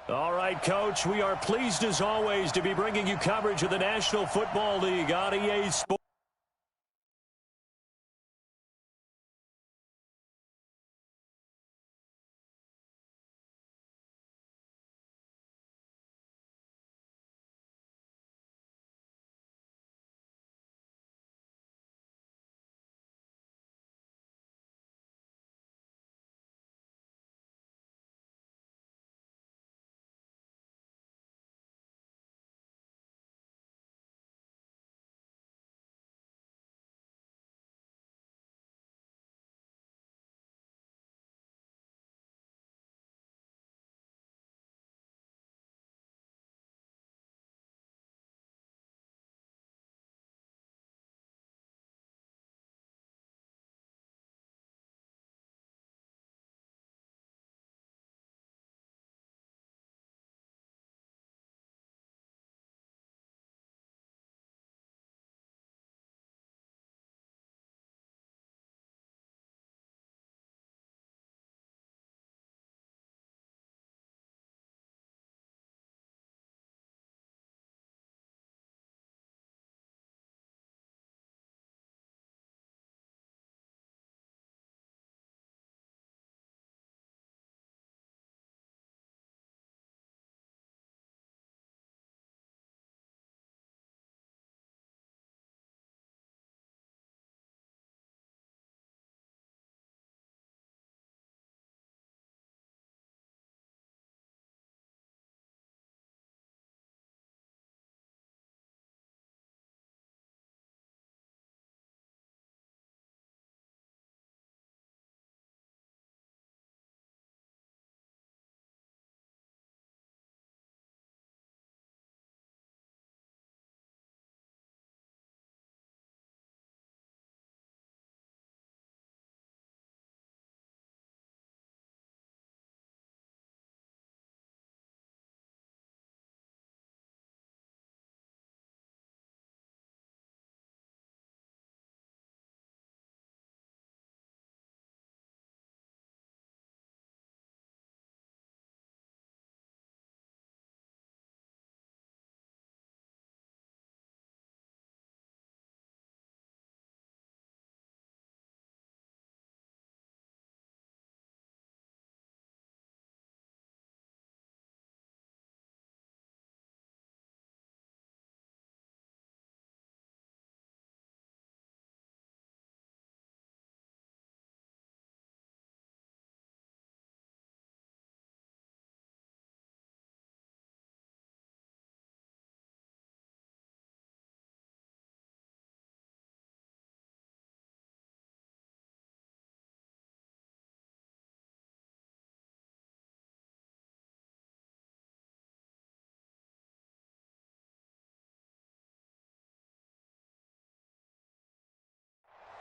All right, Coach, we are pleased as always to be bringing you coverage of the National Football League on EA Sports.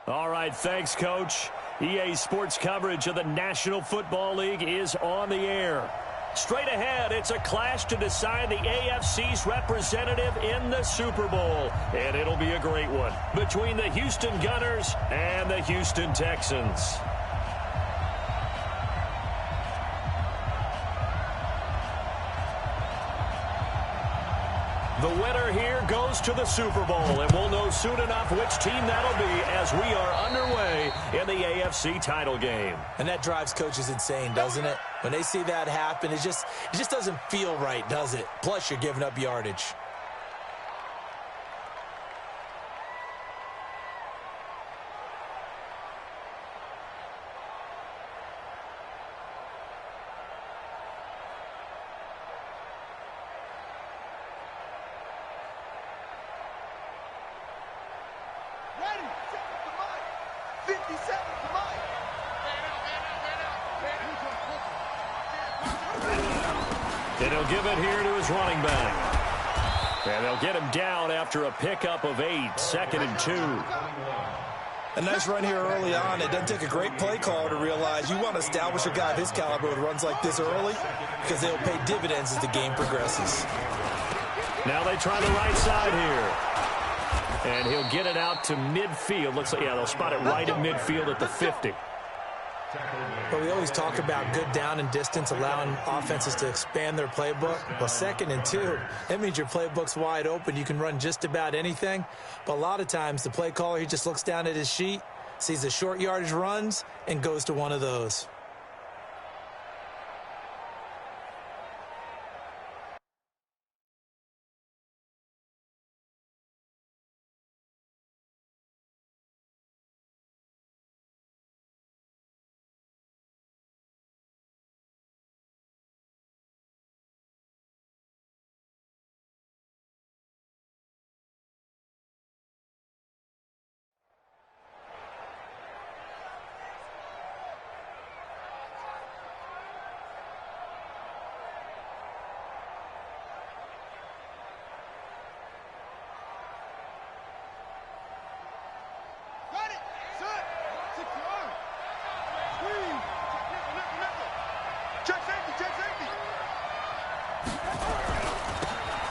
All right, thanks, Coach. EA Sports coverage of the National Football League is on the air. Straight ahead, it's a clash to decide the AFC's representative in the Super Bowl. And it'll be a great one between the Houston Gunners and the Houston Texans. The winner here goes to the Super Bowl, and we'll know soon enough which team that'll be as we are underway in the AFC title game. And that drives coaches insane, doesn't it? When they see that happen, it just doesn't feel right, does it? Plus, you're giving up yardage. And he'll give it here to his running back. And they'll get him down after a pickup of 8, 2nd and 2. A nice run here early on. It doesn't take a great play caller to realize you want to establish a guy of his caliber with runs like this early because they'll pay dividends as the game progresses. Now they try the right side here. And he'll get it out to midfield. Looks like, yeah, they'll spot it right at midfield at the 50. But we always talk about good down and distance, allowing offenses to expand their playbook. Well, 2nd and 2, that means your playbook's wide open. You can run just about anything. But a lot of times, the play caller, he just looks down at his sheet, sees the short yardage runs, and goes to one of those.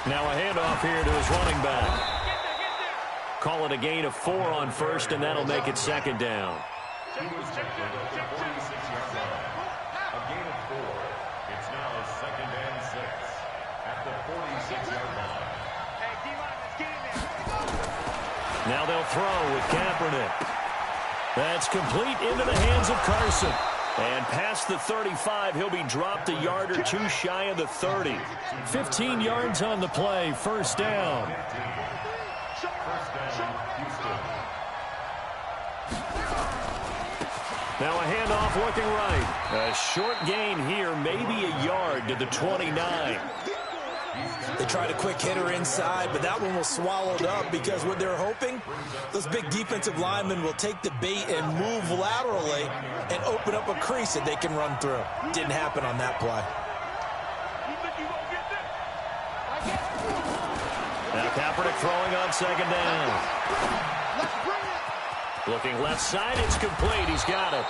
Now a handoff here to his running back. Call it a gain of 4 on first, and that'll make it 2nd down. He was checked at the 46-yard line. A gain of 4. It's now 2nd and 6 at the 46-yard line. Now they'll throw with Kaepernick. That's complete into the hands of Carson. And past the 35, he'll be dropped a yard or 2 shy of the 30. 15 yards on the play, 1st down. Now a handoff looking right. A short gain here, maybe a yard to the 29. They tried a quick hitter inside, but that one was swallowed up because what they're hoping, those big defensive linemen will take the bait and move laterally and open up a crease that they can run through. Didn't happen on that play. Now Kaepernick throwing on 2nd down. Looking left side, it's complete. He's got it.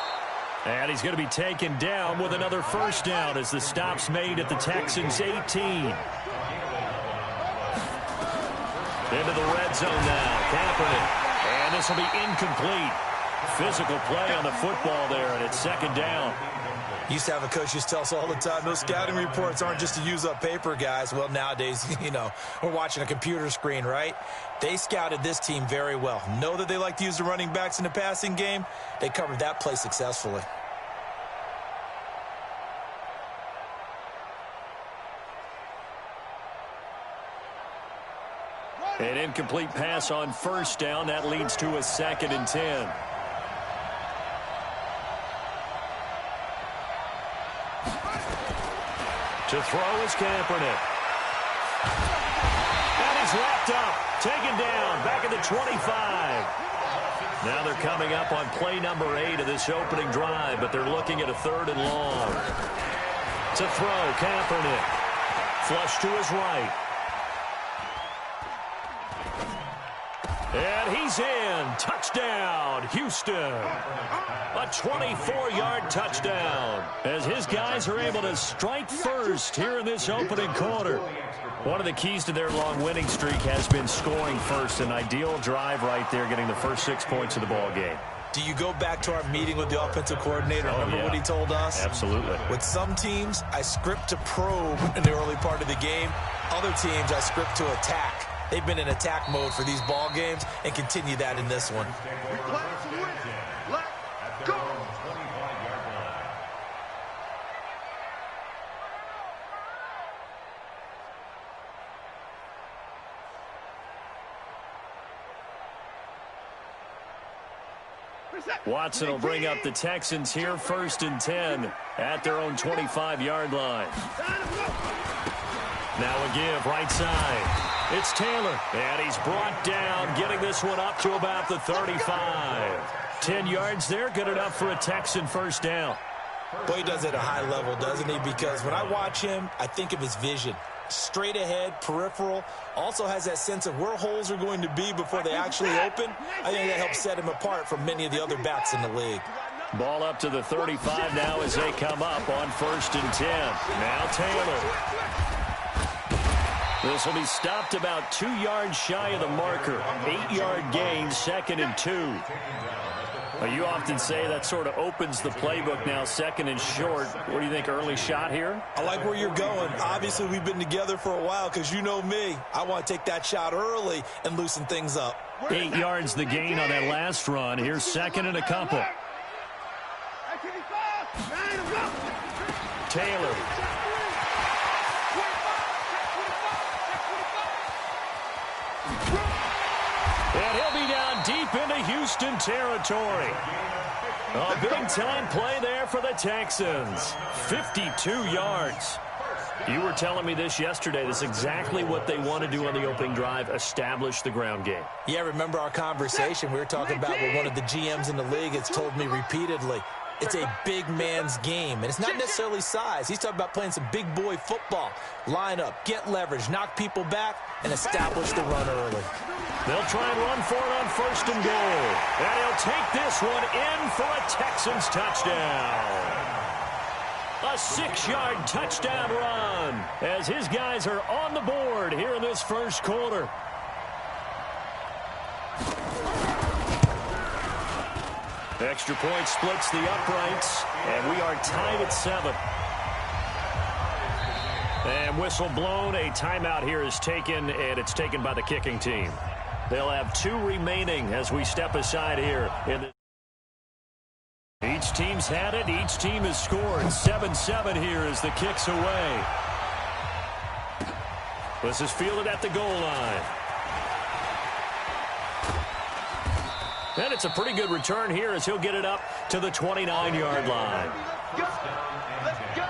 And he's going to be taken down with another 1st down as the stop's made at the Texans' 18. Into the red zone now, Kaepernick. And this will be incomplete. Physical play on the football there, and it's 2nd down. Used to have a coach used to tell us all the time, those scouting reports aren't just to use up paper, guys. Well, nowadays, we're watching a computer screen, right? They scouted this team very well. Know that they like to use the running backs in the passing game. They covered that play successfully. An incomplete pass on 1st down. That leads to a 2nd and 10. To throw is Kaepernick. And he's wrapped up. Taken down. Back at the 25. Now they're coming up on play number 8 of this opening drive, but they're looking at a 3rd and long. To throw, Kaepernick. Flush to his right. And he's in. Touchdown, Houston. A 24-yard touchdown as his guys are able to strike first here in this opening quarter. One of the keys to their long winning streak has been scoring first. An ideal drive right there, getting the first 6 points of the ball game. Do you go back to our meeting with the offensive coordinator? Remember what he told us? Absolutely. With some teams, I script to probe in the early part of the game. Other teams, I script to attack. They've been in attack mode for these ball games and continue that in this one. Let's go. Watson will bring up the Texans here, 1st and 10 at their own 25-yard line. Now a give right side. It's Taylor, and he's brought down, getting this one up to about the 35. 10 yards there, good enough for a Texan 1st down. Boy, he does it at a high level, doesn't he? Because when I watch him, I think of his vision. Straight ahead, peripheral, also has that sense of where holes are going to be before they actually open. I think that helps set him apart from many of the other backs in the league. Ball up to the 35 now as they come up on 1st and 10. Now Taylor. This will be stopped about 2 yards shy of the marker. 8-yard gain, 2nd and 2. Well, you often say that sort of opens the playbook now, second and short. What do you think, early shot here? I like where you're going. Obviously, we've been together for a while because you know me. I want to take that shot early and loosen things up. 8 yards the gain on that last run. Here's second and a couple. Taylor. And he'll be down deep into Houston territory. A big-time play there for the Texans. 52 yards. You were telling me this yesterday. This is exactly what they want to do on the opening drive, establish the ground game. Yeah, remember our conversation? We were talking about what one of the GMs in the league has told me repeatedly. It's a big man's game, and it's not necessarily size. He's talking about playing some big boy football. Line up, get leverage, knock people back, and establish the run early. They'll try and run for it on first and goal. And he'll take this one in for a Texans touchdown. A 6-yard touchdown run as his guys are on the board here in this first quarter. Extra point splits the uprights, and we are tied at 7. And whistle blown. A timeout here is taken, and it's taken by the kicking team. They'll have 2 remaining as we step aside here. Each team's had it. Each team has scored. 7-7 here as the kick's away. This is fielded at the goal line. And it's a pretty good return here as he'll get it up to the 29-yard line. Let's go.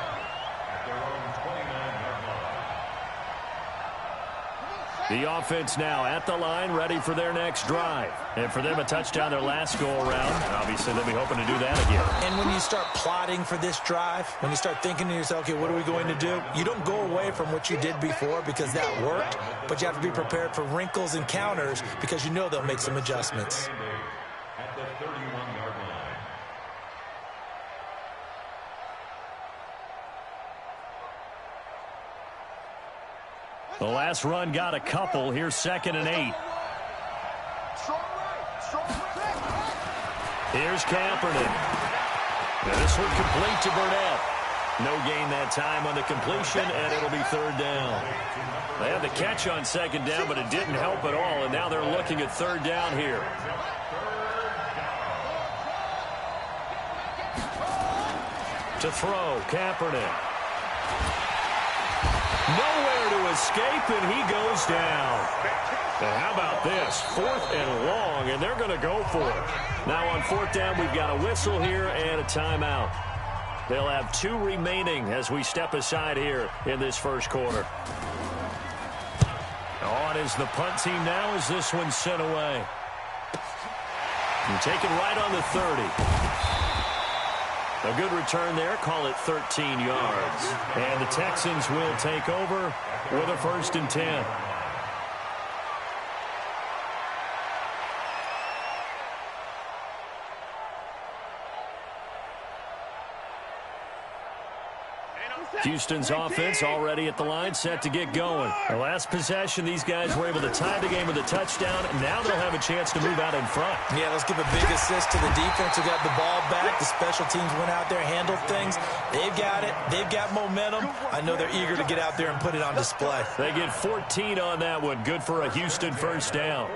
The offense now at the line, ready for their next drive. And for them, a touchdown their last go-around. Obviously, they'll be hoping to do that again. And when you start plotting for this drive, when you start thinking to yourself, okay, what are we going to do? You don't go away from what you did before because that worked, but you have to be prepared for wrinkles and counters because you know they'll make some adjustments. At the 31-yard line. The last run got a couple. Here's second and 8. Here's Kaepernick. And this one complete to Burnett. No gain that time on the completion, and it'll be third down. They had the catch on second down, but it didn't help at all, and now they're looking at third down here. To throw, Kaepernick. Nowhere to escape, and he goes down. And how about this? 4th and long, and they're going to go for it. Now on 4th down, we've got a whistle here and a timeout. They'll have 2 remaining as we step aside here in this first quarter. On is the punt team now as this one's sent away. And taken right on the 30. A good return there. Call it 13 yards. And the Texans will take over with a 1st and 10. Houston's offense already at the line, set to get going. The last possession, these guys were able to tie the game with a touchdown. Now they'll have a chance to move out in front. Yeah, let's give a big assist to the defense who got the ball back. The special teams went out there, handled things. They've got it. They've got momentum. I know they're eager to get out there and put it on display. They get 14 on that one. Good for a Houston first down.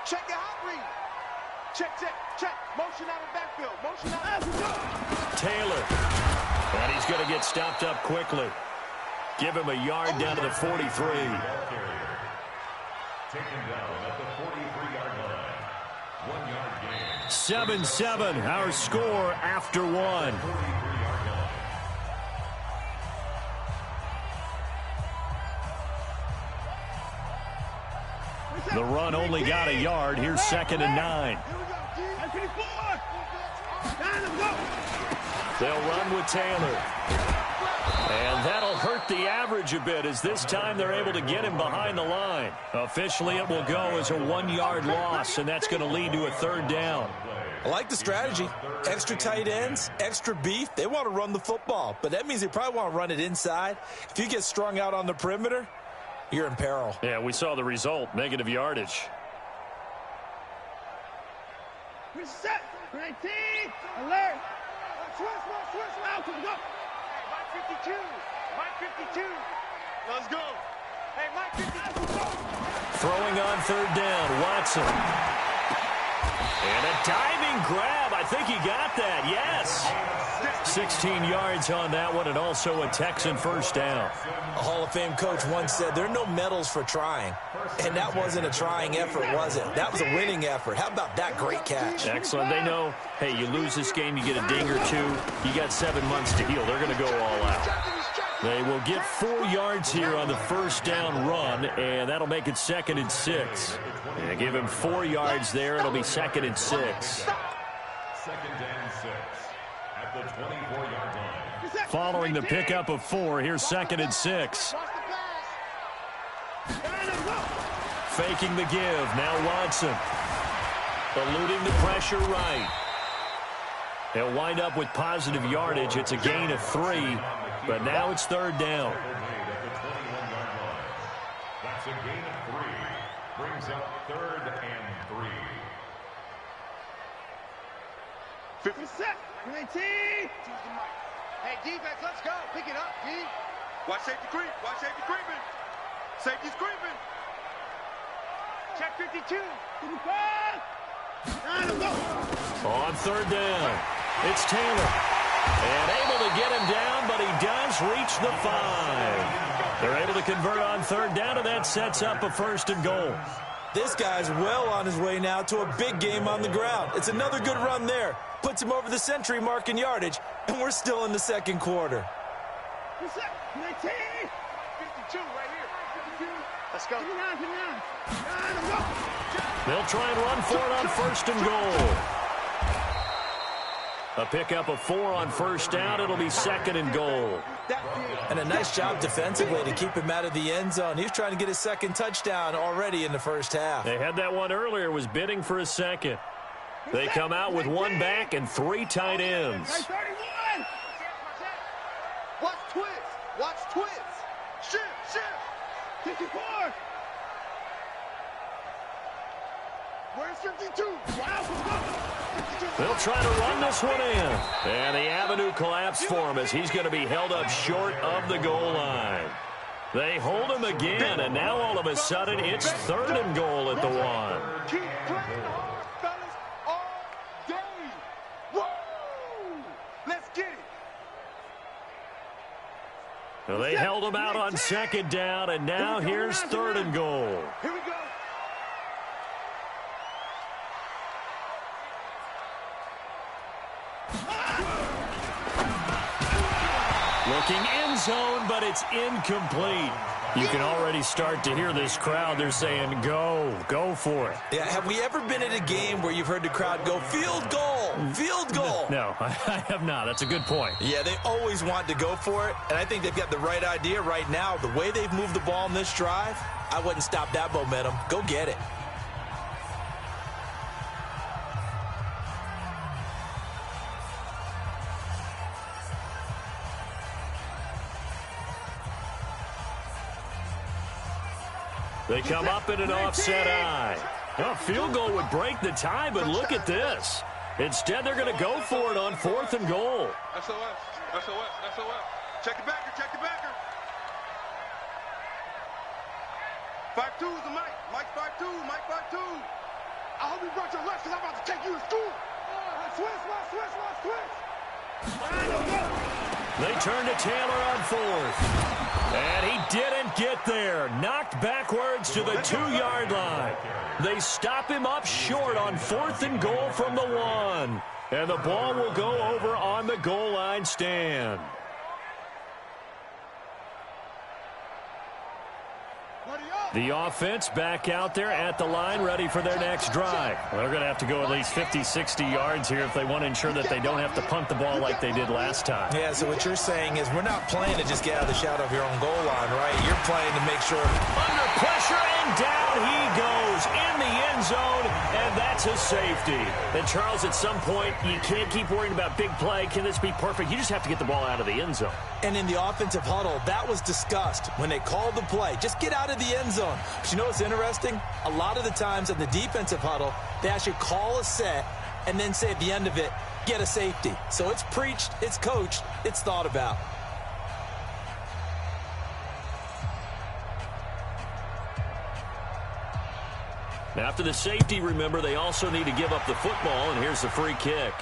Check your hot read. Check. Motion out of backfield. Motion out of Taylor. And he's going to get stopped up quickly. Give him a yard down to the 43. Taken down at the 43-yard line. 1-yard gain. 7-7, our score after 1. The run only got a yard. Here's 2nd and 9. They'll run with Taylor. And that'll hurt the average a bit as this time they're able to get him behind the line. Officially, it will go as a 1-yard loss, and that's going to lead to a third down. I like the strategy. Extra tight ends, extra beef. They want to run the football, but that means they probably want to run it inside. If you get strung out on the perimeter, you're in peril. Yeah, we saw the result, negative yardage. Reset. 19. Alert. Switch, out. Go. Hey, Mike 52. Mike 52. Let's go. Hey, Mike 52. Go. Throwing on third down, Watson. And a diving grab. I think he got that. Yes. 16 yards on that one, and also a Texan first down. A Hall of Fame coach once said, there are no medals for trying. And that wasn't a trying effort, was it? That was a winning effort. How about that great catch? Excellent. They know, hey, you lose this game, you get a ding or two. You got 7 months to heal. They're going to go all out. They will get 4 yards here on the first down run, and that'll make it 2nd and 6. And give him 4 yards there. It'll be 2nd and 6. 2nd and 6 at the 24-yard line. Following the pickup of 4, here's 2nd and 6. Faking the give. Now Watson. Eluding the pressure right. They'll wind up with positive yardage. It's a gain of 3, but now it's 3rd down. That's a gain of 3. Brings up 3rd and 3. 50 set. 19. Hey, defense, let's go. Pick it up, D. Watch safety creep. Watch safety creeping. Safety's creeping. Check 52. 55. On 3rd down, it's Taylor. And able to get him down, but he does reach the 5. They're able to convert on 3rd down, and that sets up a 1st and goal. This guy's well on his way now to a big game on the ground. It's another good run there. Puts him over the century mark in yardage, and we're still in the 2nd quarter. 19. 52 right here. 52. Let's go. 59. They'll try and run for it on 1st and goal. A pickup of 4 on 1st down. It'll be 2nd and goal. And a nice job defensively to keep him out of the end zone. He was trying to get his 2nd touchdown already in the first half. They had that one earlier, was bidding for a 2nd. They come out with 1 back and 3 tight ends. 31. Watch twist. Watch twist. Shift. 54. Where's 52? Wow. They'll try to run this one in. And the avenue collapsed for him as he's going to be held up short of the goal line. They hold him again, and now all of a sudden it's 3rd and goal at the 1. Keep playing hard, fellas, all day. Woo! Let's get it. Well, they held him out on 2nd down, and now here's 3rd and goal. Here we go. Looking end zone, but it's incomplete. You can already start to hear this crowd. They're saying, go for it. Yeah, have we ever been at a game where you've heard the crowd go, field goal, field goal? No, I have not. That's a good point. Yeah, they always want to go for it, and I think they've got the right idea right now. The way they've moved the ball in this drive, I wouldn't stop that momentum. Go get it. They come up in an offset eye. A field goal would break the tie, but look at this. Instead, they're going to go for it on 4th and goal. SOS. Check the backer. 5-2 is the mic. Mike 5-2. I hope you brought your lunch because I'm about to take you to school. Switch. They turn to Taylor on 4th. And he didn't get there. Knocked backwards to the 2-yard line. They stop him up short on 4th and goal from the 1. And the ball will go over on the goal line stand. The offense back out there at the line, ready for their next drive. Well, they're going to have to go at least 50, 60 yards here if they want to ensure that they don't have to punt the ball like they did last time. Yeah, so what you're saying is we're not playing to just get out of the shadow of your own goal line, right? You're playing to make sure. Under pressure, and down he goes. goes in the end zone, and that's a safety. And, Charles, at some point, you can't keep worrying about big play. Can this be perfect? You just have to get the ball out of the end zone. And in the offensive huddle, that was discussed when they called the play. Just get out of the end zone. But you know what's interesting? A lot of the times in the defensive huddle, they actually call a set and then say at the end of it, get a safety. So it's preached, it's coached, it's thought about. After the safety, remember, they also need to give up the football, and here's the free kick.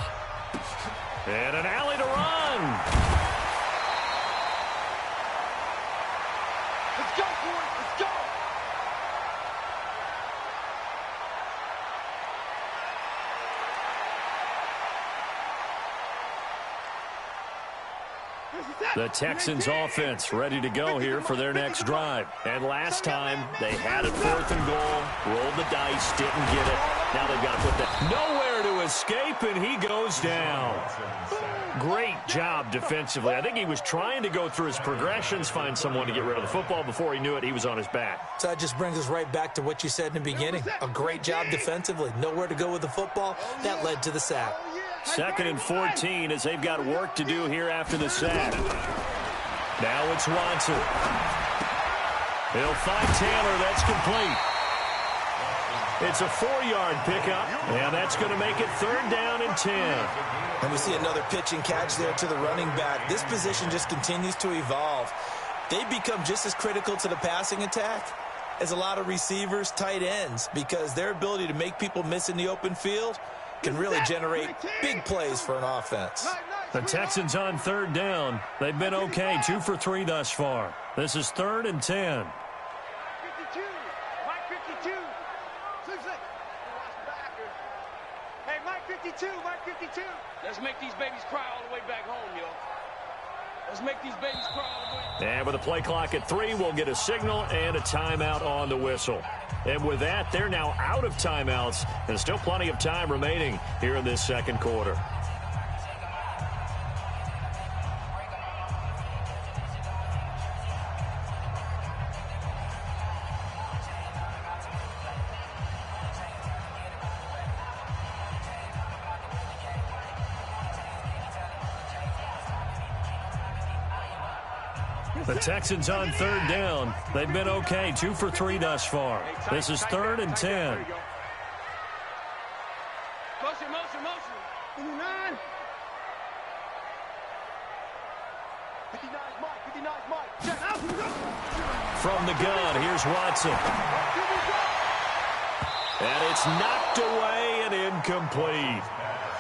And an alley to run. Let's go, boys. Let's go. The Texans offense ready to go here for their next drive. And last time, they had it 4th and goal, rolled the dice, didn't get it. Now they've got to put that nowhere to escape, and he goes down. Great job defensively. I think he was trying to go through his progressions, find someone to get rid of the football. Before he knew it, he was on his back. So that just brings us right back to what you said in the beginning. A great job defensively. Nowhere to go with the football. That led to the sack. 2nd and 14 as they've got work to do here after the sack. Now it's Watson. He'll find Taylor. That's complete. It's a 4-yard pickup, and that's going to make it 3rd down and 10. And we see another pitch and catch there to the running back. This position just continues to evolve. They become just as critical to the passing attack as a lot of receivers, tight ends, because their ability to make people miss in the open field can really generate big plays for an offense. The Texans on 3rd down. They've been okay, 2 for 3 thus far. This is 3rd and 10. 52. Mike 52. Hey, Mike 52. Mike 52. Let's make these babies cry all the way back home, yo. Let's make these babies cry all the way. And with a play clock at 3, we'll get a signal and a timeout on the whistle. And with that, they're now out of timeouts. And still plenty of time remaining here in this 2nd quarter. The Texans on 3rd down. They've been okay, 2 for 3 thus far. This is 3rd and 10. Motion, motion, motion. 59. 59 Mike. 59 Mike. Check out. From the gun, here's Watson. And it's knocked away and incomplete.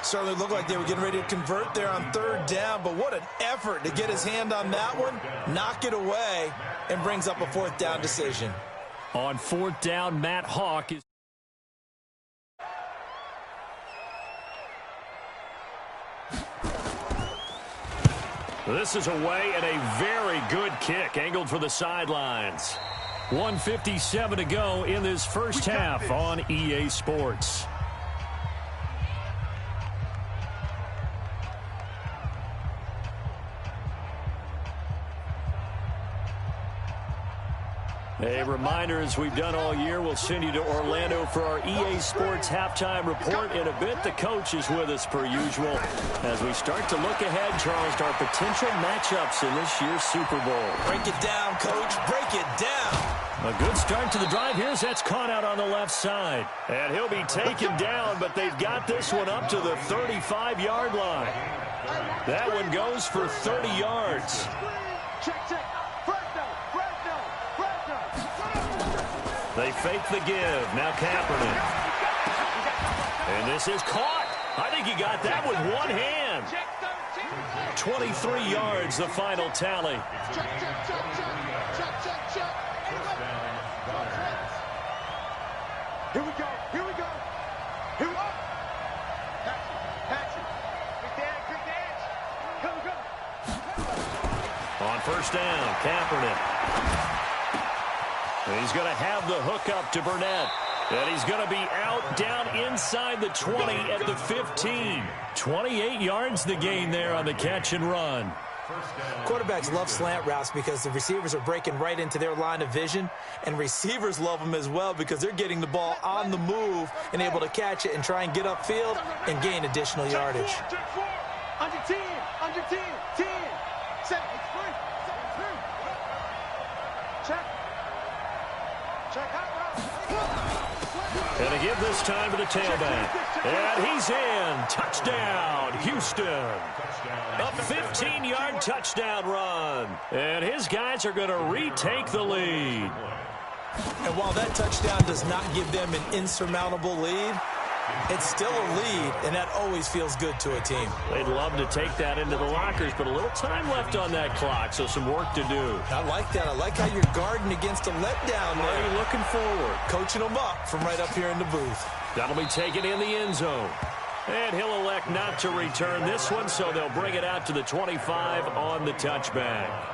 Certainly looked like they were getting ready to convert there on 3rd down, but what an effort to get his hand on that one, knock it away, and brings up a 4th down decision. On 4th down, Matt Hawk is... This is away and a very good kick, angled for the sidelines. 1:57 to go in this first half on EA Sports. A reminder, as we've done all year, we'll send you to Orlando for our EA Sports halftime report in a bit. The coach is with us per usual as we start to look ahead, Charles, to our potential matchups in this year's Super Bowl. Break it down, Coach. Break it down. A good start to the drive. Here's that's caught out on the left side. And he'll be taken down, but they've got this one up to the 35-yard line. That one goes for 30 yards. Check. They fake the give. Now Kaepernick. And this is caught. I think he got that with one hand. 23 yards, the final tally. Check. Here we go. Here we go. Patsy. Quick dance. Go. On 1st down, Kaepernick. And he's going to have the hook up to Burnett. And he's going to be out down inside the 20 at the 15. 28 yards the gain there on the catch and run. Quarterbacks love slant routes because the receivers are breaking right into their line of vision, and receivers love them as well because they're getting the ball on the move and able to catch it and try and get upfield and gain additional yardage. Under 10, under 10, 10. Set, check. Check out. And to give this time to the tailback. And he's in. Touchdown, Houston. A 15-yard touchdown run. And his guys are going to retake the lead. And while that touchdown does not give them an insurmountable lead, it's still a lead, and that always feels good to a team. They'd love to take that into the lockers, but a little time left on that clock, so some work to do. I like that. I like how you're guarding against a letdown there. Already looking forward. Coaching them up from right up here in the booth. That'll be taken in the end zone. And he'll elect not to return this one, so they'll bring it out to the 25 on the touchback.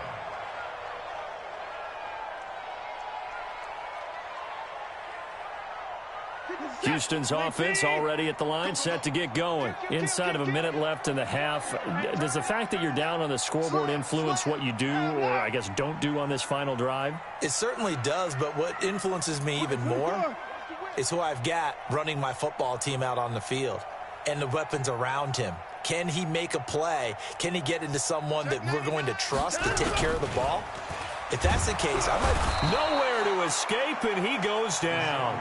Houston's offense already at the line, set to get going. Inside of a minute left in the half. Does the fact that you're down on the scoreboard influence what you do, or I guess don't do on this final drive? It certainly does, but what influences me even more is who I've got running my football team out on the field and the weapons around him. Can he make a play? Can he get into someone that we're going to trust to take care of the ball? If that's the case, I might... Nowhere to escape, and he goes down.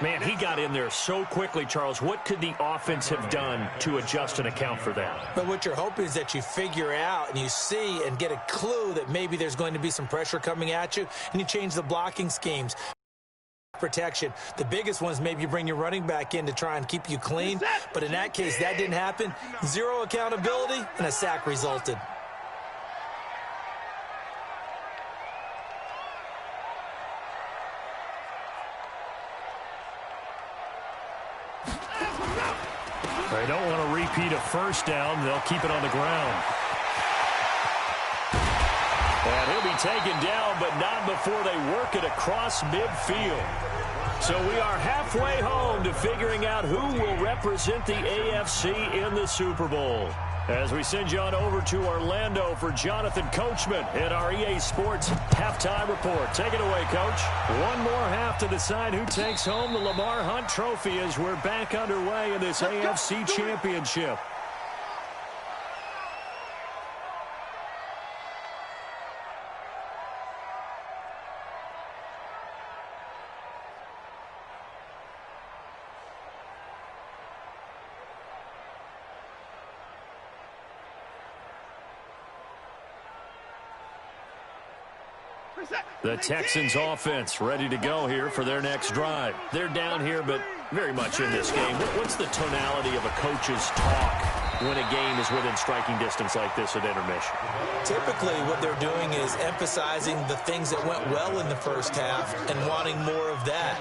Man, he got in there so quickly, Charles. What could the offense have done to adjust and account for that? But what you're hoping is that you figure out and you see and get a clue that maybe there's going to be some pressure coming at you, and you change the blocking schemes. Protection. The biggest one is maybe you bring your running back in to try and keep you clean. But in that case, that didn't happen. Zero accountability, and a sack resulted. They don't want to repeat a first down. They'll keep it on the ground. And he'll be taken down, but not before they work it across midfield. So we are halfway home to figuring out who will represent the AFC in the Super Bowl. As we send you on over to Orlando for Jonathan Coachman in our EA Sports Halftime Report. Take it away, Coach. One more half to decide who takes home the Lamar Hunt Trophy as we're back underway in this AFC Championship. The Texans offense ready to go here for their next drive. They're down here, but very much in this game. What's the tonality of a coach's talk when a game is within striking distance like this at intermission? Typically, what they're doing is emphasizing the things that went well in the first half and wanting more of that.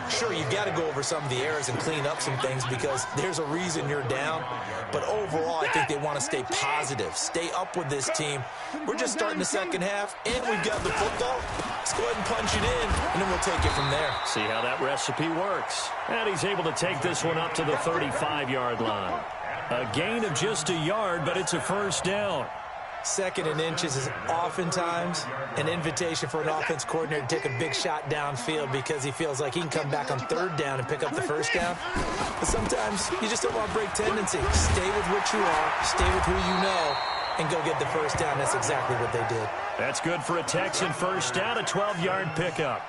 Sure, you've got to go over some of the errors and clean up some things because there's a reason you're down. But overall, I think they want to stay positive, stay up with this team. We're just starting the second half, and we've got the football. Let's go ahead and punch it in, and then we'll take it from there. See how that recipe works. And he's able to take this one up to the 35-yard line. A gain of just a yard, but it's a first down. Second and inches is oftentimes an invitation for an offense coordinator to take a big shot downfield because he feels like he can come back on third down and pick up the first down. But sometimes you just don't want to break tendency. Stay with what you are, stay with who you know, and go get the first down. That's exactly what they did. That's good for a Texan first down, a 12-yard pickup.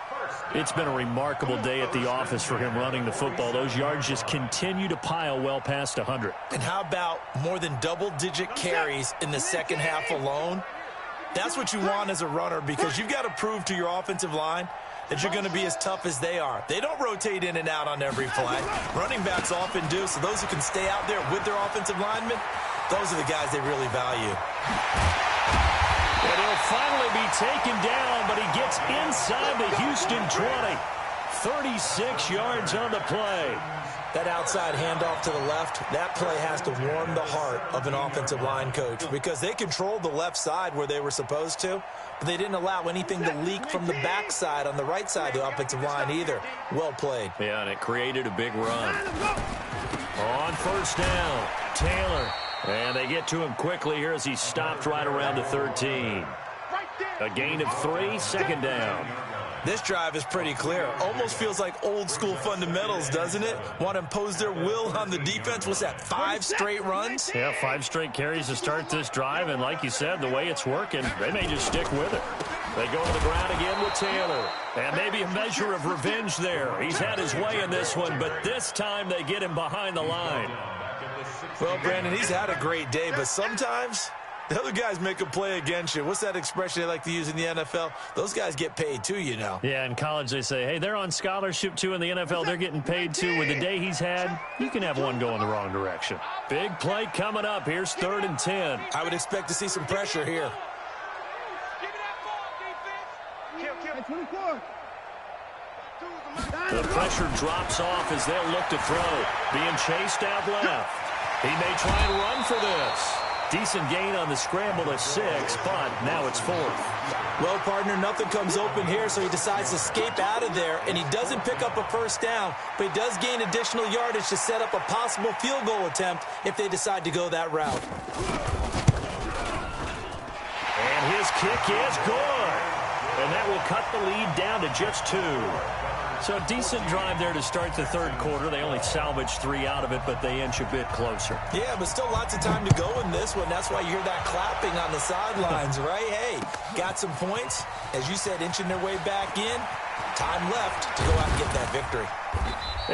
It's been a remarkable day at the office for him running the football. Those yards just continue to pile well past 100. And how about more than double-digit carries in the second half alone? That's what you want as a runner because you've got to prove to your offensive line that you're going to be as tough as they are. They don't rotate in and out on every play. Running backs often do, so those who can stay out there with their offensive linemen, those are the guys they really value. And he'll finally be taken down, but he gets inside the Houston 20. 36 yards on the play. That outside handoff to the left, that play has to warm the heart of an offensive line coach because they controlled the left side where they were supposed to, but they didn't allow anything to leak from the backside on the right side of the offensive line either. Well played. Yeah, and it created a big run. On first down, Taylor And they get to him quickly here as he stopped right around the 13. A gain of 3, second down. This drive is pretty clear. Almost feels like old school fundamentals, doesn't it? Want to impose their will on the defense. What's that, 5 straight runs? Yeah, 5 straight carries to start this drive. And like you said, the way it's working, they may just stick with it. They go to the ground again with Taylor. And maybe a measure of revenge there. He's had his way in this one, but this time they get him behind the line. Well, Brandon, he's had a great day, but sometimes the other guys make a play against you. What's that expression they like to use in the NFL? Those guys get paid too, you know. Yeah, in college they say, hey, they're on scholarship too. In the NFL, they're getting paid too. With the day he's had, you can have one go in the wrong direction. Big play coming up. Here's 3rd and 10. I would expect to see some pressure here. The pressure drops off as they'll look to throw. Being chased out left. He may try and run for this. Decent gain on the scramble to 6, but now it's 4th. Well, partner, nothing comes open here, so he decides to escape out of there, and he doesn't pick up a first down, but he does gain additional yardage to set up a possible field goal attempt if they decide to go that route. And his kick is good. And that will cut the lead down to just 2. So a decent drive there to start the 3rd quarter. They only salvaged 3 out of it, but they inch a bit closer. Yeah, but still lots of time to go in this one. That's why you hear that clapping on the sidelines, right? Hey, got some points. As you said, inching their way back in. Time left to go out and get that victory.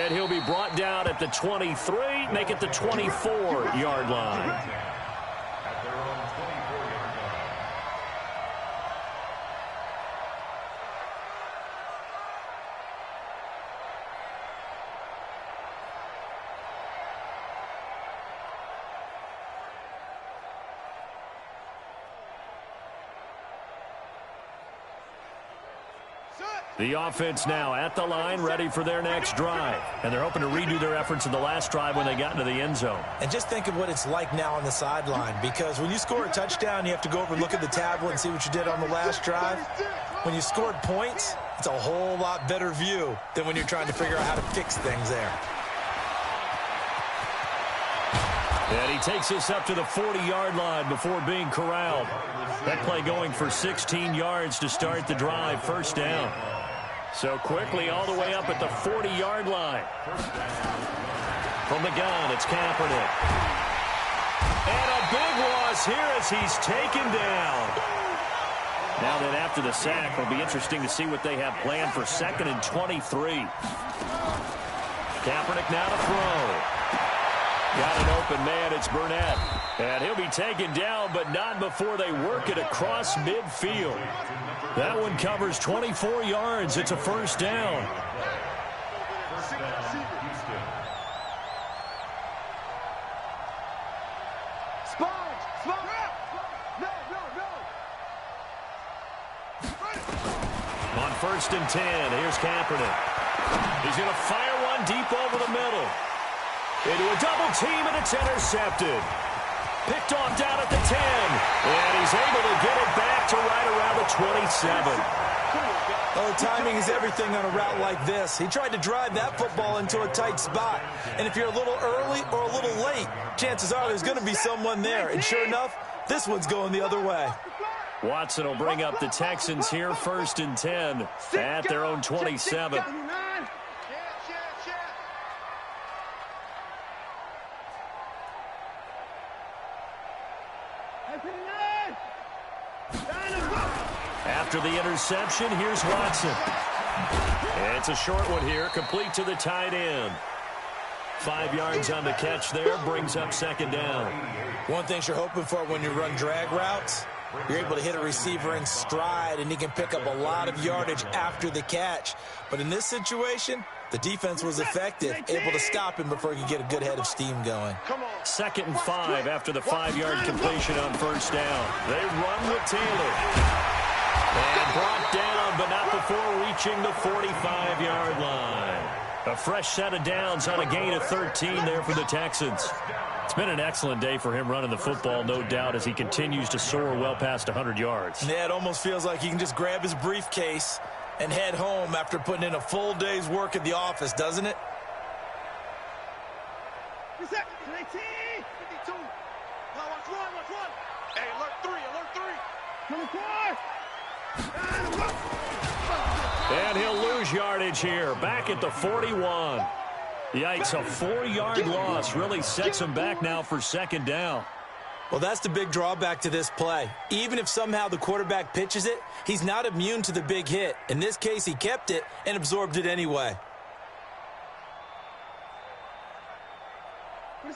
And he'll be brought down at the 23, make it the 24-yard line. The offense now at the line, ready for their next drive. And they're hoping to redo their efforts in the last drive when they got into the end zone. And just think of what it's like now on the sideline, because when you score a touchdown, you have to go over and look at the tablet and see what you did on the last drive. When you scored points, it's a whole lot better view than when you're trying to figure out how to fix things there. And he takes us up to the 40-yard line before being corralled. That play going for 16 yards to start the drive, first down. So quickly all the way up at the 40-yard line. From the gun, it's Kaepernick. And a big loss here as he's taken down. Now then, after the sack, it'll be interesting to see what they have planned for 2nd and 23. Kaepernick now to throw. Got an open man, it's Burnett. And he'll be taken down, but not before they work it across midfield. That one covers 24 yards. It's a first down. On 1st and 10, here's Kaepernick. He's going to fire one deep over the middle. Into a double team, and it's intercepted. Picked off down at the 10. And he's able to get it back to right around the 27. Oh, timing is everything on a route like this. He tried to drive that football into a tight spot. And if you're a little early or a little late, chances are there's going to be someone there. And sure enough, this one's going the other way. Watson will bring up the Texans here, 1st and 10 at their own 27. After the interception, here's Watson. And it's a short one here, complete to the tight end. 5 yards on the catch there, brings up 2nd down. One thing you're hoping for when you run drag routes, you're able to hit a receiver in stride, and he can pick up a lot of yardage after the catch. But in this situation, the defense was effective, able to stop him before he could get a good head of steam going. 2nd and 5 after the 5-yard completion on 1st down. They run with Taylor. And brought down, but not before reaching the 45-yard line. A fresh set of downs on a gain of 13 there for the Texans. It's been an excellent day for him running the football, no doubt, as he continues to soar well past 100 yards. Yeah, it almost feels like he can just grab his briefcase and head home after putting in a full day's work at the office, doesn't it? Now watch one. Hey, alert three. And he'll lose yardage here, back at the 41. Yikes, a 4-yard loss really sets him back now for second down. Well, that's the big drawback to this play. Even if somehow the quarterback pitches it, he's not immune to the big hit. In this case, he kept it and absorbed it anyway.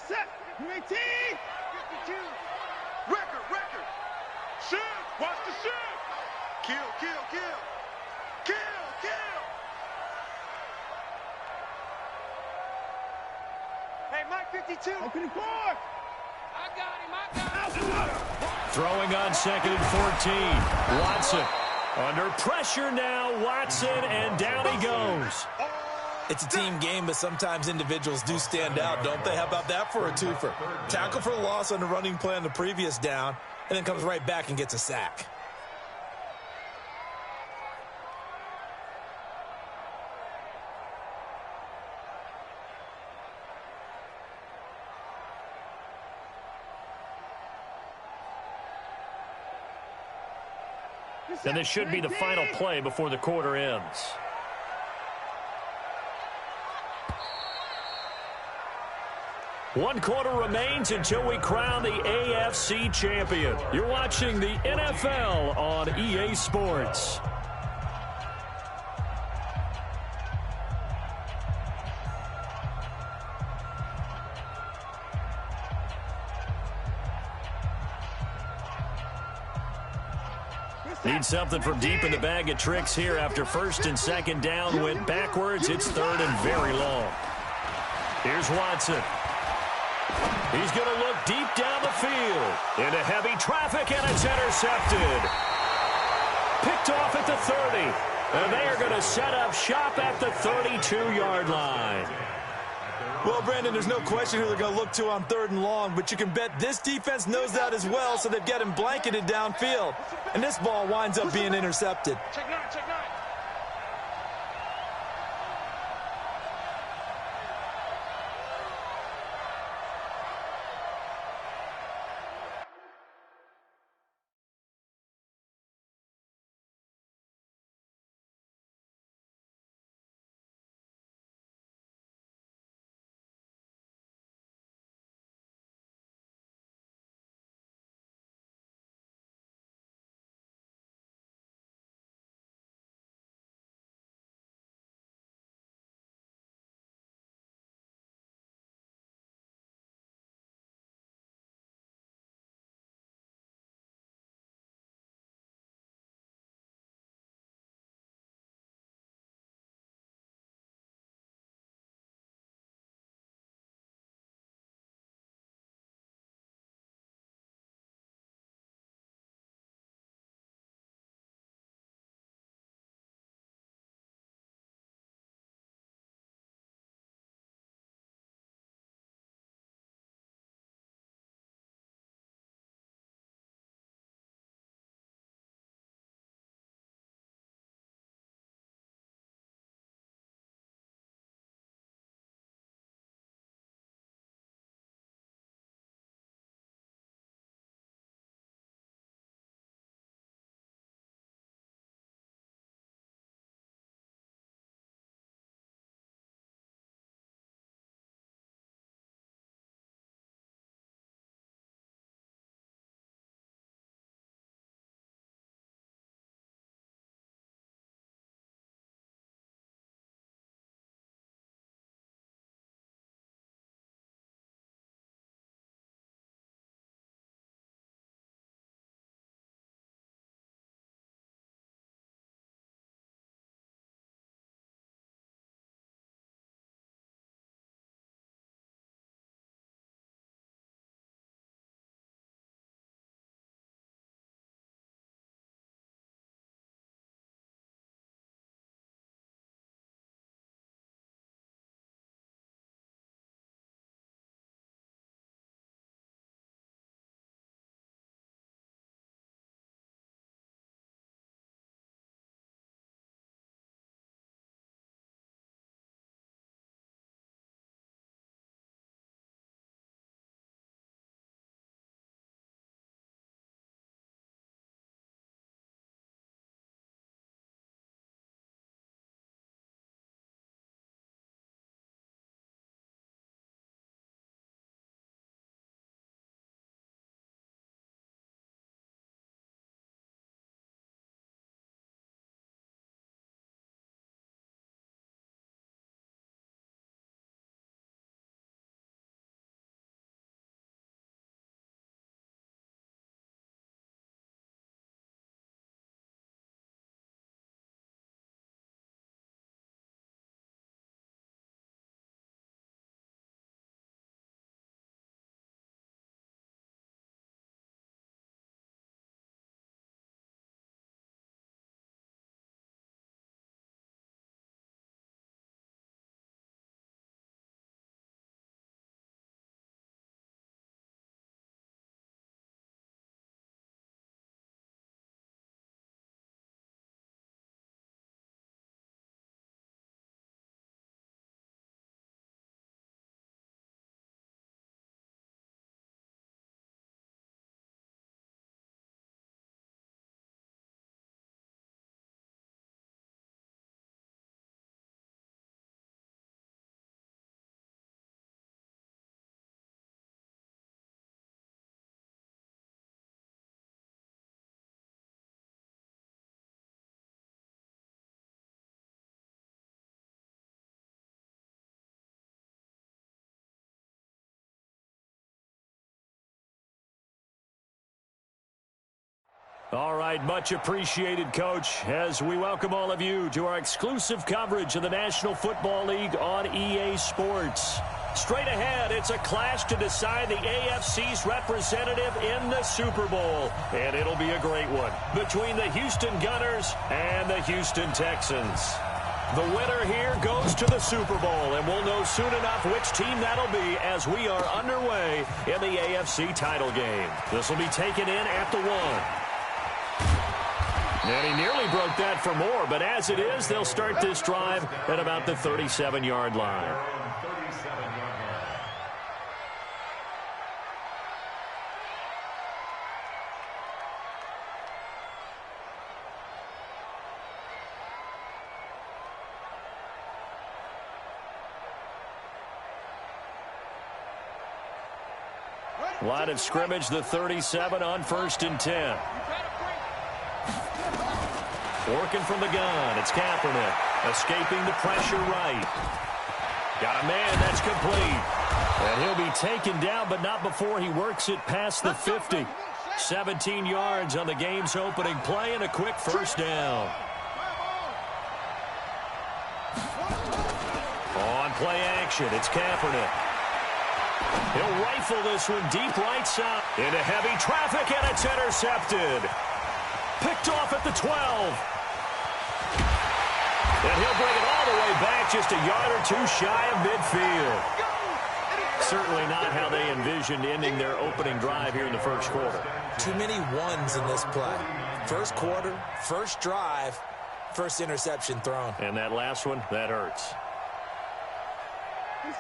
Set. 18. 52. Record. Shoot. Watch the shoot. Kill. Hey, Mike 52. Opening 4. I got him. Throwing on second and 14. Watson under pressure now. Watson, and down he goes. It's a team game, but sometimes individuals do stand out, don't they? How about that for a twofer? Tackle for loss on the running play on the previous down, and then comes right back and gets a sack. And this should be the final play before the quarter ends. One quarter remains until we crown the AFC champion. You're watching the NFL on EA Sports. Need something from deep in the bag of tricks here after first and second down went backwards. It's third and very long. Here's Watson. He's going to look deep down the field into heavy traffic, and it's intercepted. Picked off at the 30, and they are going to set up shop at the 32-yard line. Well, Brandon, there's no question who they're going to look to on third and long, but you can bet this defense knows that as well, so they've got him blanketed downfield. And this ball winds up being intercepted. Check nine. All right, much appreciated, Coach, as we welcome all of you to our exclusive coverage of the National Football League on EA Sports. Straight ahead, it's a clash to decide the AFC's representative in the Super Bowl, and it'll be a great one between the Houston Gunners and the Houston Texans. The winner here goes to the Super Bowl, and we'll know soon enough which team that'll be as we are underway in the AFC title game. This will be taken in at the 1. And he nearly broke that for more, but as it is, they'll start this drive at about the 37-yard line. Line of scrimmage, the 37 on 1st and 10. Working from the gun, it's Kaepernick. Escaping the pressure right. Got a man, that's complete. And he'll be taken down, but not before he works it past the 50. 17 yards on the game's opening play and a quick first down. On play action, it's Kaepernick. He'll rifle this one deep right side. Into heavy traffic, and it's intercepted. Picked off at the 12. And he'll bring it all the way back just a yard or two shy of midfield. Certainly not how they envisioned ending their opening drive here in the first quarter. Too many ones in this play. First quarter, first drive, first interception thrown. And that last one, that hurts.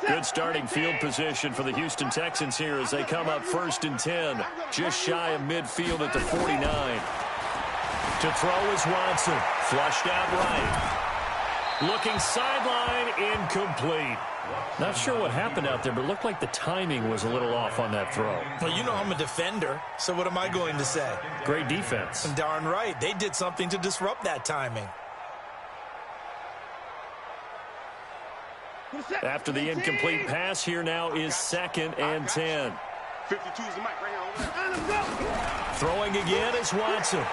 Good starting field position for the Houston Texans here as they come up 1st and 10. Just shy of midfield at the 49. To throw is Watson. Flushed out right. Looking sideline, incomplete. Not sure what happened out there, but it looked like the timing was a little off on that throw. Well, you know I'm a defender, so what am I going to say? Great defense. Darn right. They did something to disrupt that timing. After the incomplete pass, here now is 2nd and 10. 52 is the mic right here. Throwing again is Watson.